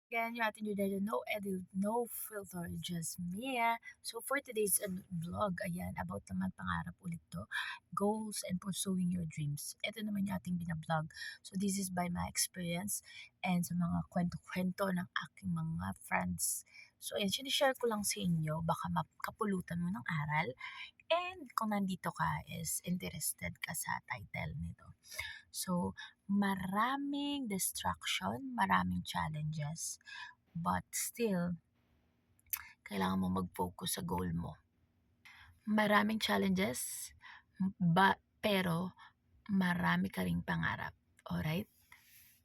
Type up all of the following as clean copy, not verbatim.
Again, your ating Judah, no edit, no filter, just me. So for today's vlog, ayan, about naman pangarap ulit to, goals and pursuing your dreams. Ito naman yung ating binablog. So this is by my experience and sa mga kwento-kwento ng aking mga friends. So ayan, sinishare ko lang sa inyo, baka makapulutan mo ng aral. And kung nandito ka is interested ka sa title nito. So, maraming distraction, maraming challenges, but still, kailangan mo mag-focus sa goal mo. Maraming challenges, pero marami ka ring pangarap. Alright?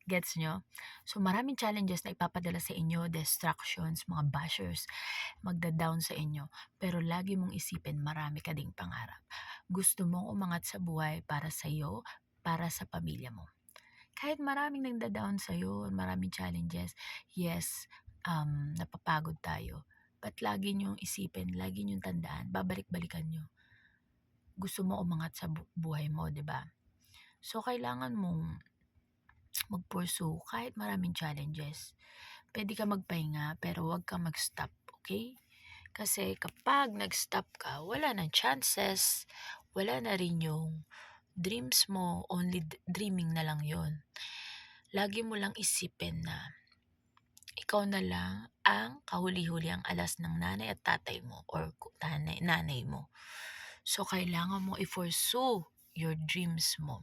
Gets nyo? So, maraming challenges na ipapadala sa inyo, distractions, mga bashers, magda-down sa inyo. Pero lagi mong isipin, marami ka ding pangarap. Gusto mong umangat sa buhay para sa iyo, para sa pamilya mo. Kahit maraming nagda-down sa'yo, maraming challenges, yes, napapagod tayo. But lagi niyong isipin, lagi niyong tandaan, babalik-balikan niyo. Gusto mo umangat sa buhay mo, 'di ba? So kailangan mong mag-pursue kahit maraming challenges. Pwede ka magpahinga pero huwag kang mag-stop, okay? Kasi kapag nag-stop ka, wala nang chances, wala na rin yung dreams mo, only dreaming na lang yon. Lagi mo lang isipin na ikaw na lang ang kahuli-huli ang alas ng nanay at tatay mo or nanay mo. So, kailangan mo i-pursue your dreams mo.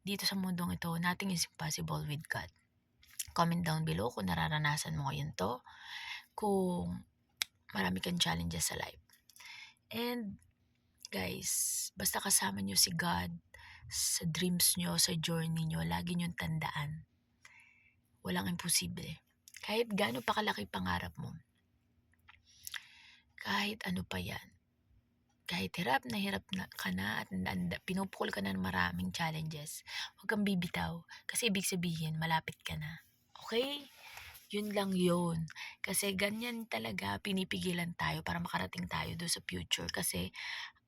Dito sa mundong ito, nothing is impossible with God. Comment down below kung nararanasan mo ngayon to, kung marami kang challenges sa life. And guys, basta kasama nyo si God sa dreams nyo, sa journey nyo, lagi nyo tandaan. Walang imposible. Kahit gaano pa kalaki pangarap mo. Kahit ano pa yan. Kahit hirap na ka na at pinupukol ka na ng maraming challenges, huwag kang bibitaw. Kasi ibig sabihin, malapit ka na. Okay? Yun lang yun. Kasi ganyan talaga pinipigilan tayo para makarating tayo doon sa future. Kasi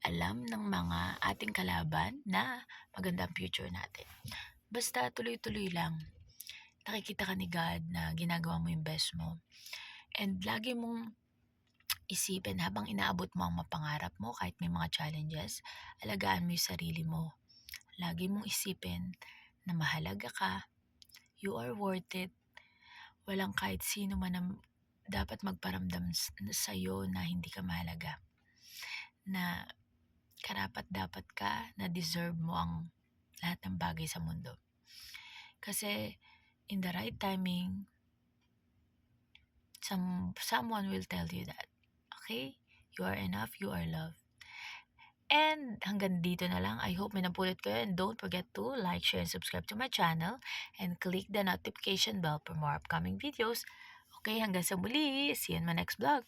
alam ng mga ating kalaban na maganda ang future natin. Basta tuloy-tuloy lang. Nakikita ka ni God na ginagawa mo yung best mo. And lagi mong isipin habang inaabot mo ang mapangarap mo kahit may mga challenges, alagaan mo yung sarili mo. Lagi mong isipin na mahalaga ka, you are worth it. Walang kahit sino man na dapat magparamdam sa'yo na hindi ka mahalaga. Na karapat-dapat ka, na deserve mo ang lahat ng bagay sa mundo. Kasi in the right timing, someone will tell you that. Okay? You are enough, you are loved. And hanggang dito na lang. I hope may napulot kayo. And don't forget to like, share, and subscribe to my channel. And click the notification bell for more upcoming videos. Okay, hanggang sa muli. See you in my next vlog.